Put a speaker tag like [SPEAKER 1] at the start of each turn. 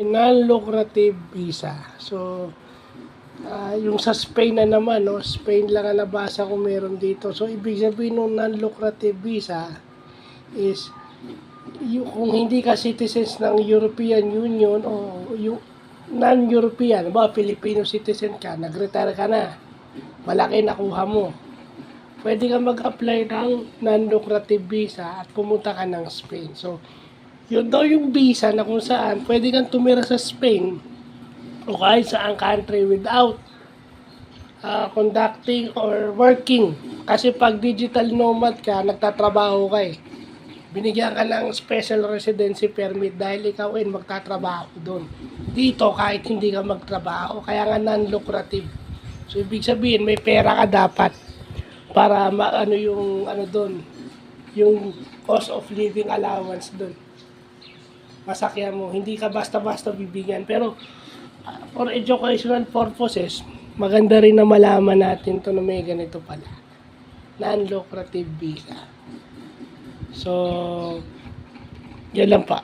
[SPEAKER 1] Non-lucrative visa. So, yung sa Spain na naman, no? Spain lang ang nabasa ko meron dito. So, ibig sabihin ng non-lucrative visa is kung hindi ka citizens ng European Union o yung non-European, ba, Filipino citizen ka, nag-retire ka na, malaki nakuha mo, pwede ka mag-apply ng non-lucrative visa at pumunta ka ng Spain. So, yun daw yung visa na kung saan pwede kang tumira sa Spain o kahit saang country without conducting or working. Kasi pag digital nomad ka, nagtatrabaho ka eh. Binigyan ka ng special residency permit dahil ikaw ay magtatrabaho doon. Dito, kahit hindi ka magtrabaho, kaya nga non-lucrative. So, ibig sabihin, may pera ka dapat para doon, yung cost of living allowance doon. Masakyan mo, hindi ka basta-basta bibigyan. Pero, for educational purposes, maganda rin na malaman natin to na may ganito pala. Non-lucrative visa. So, yan lang pa.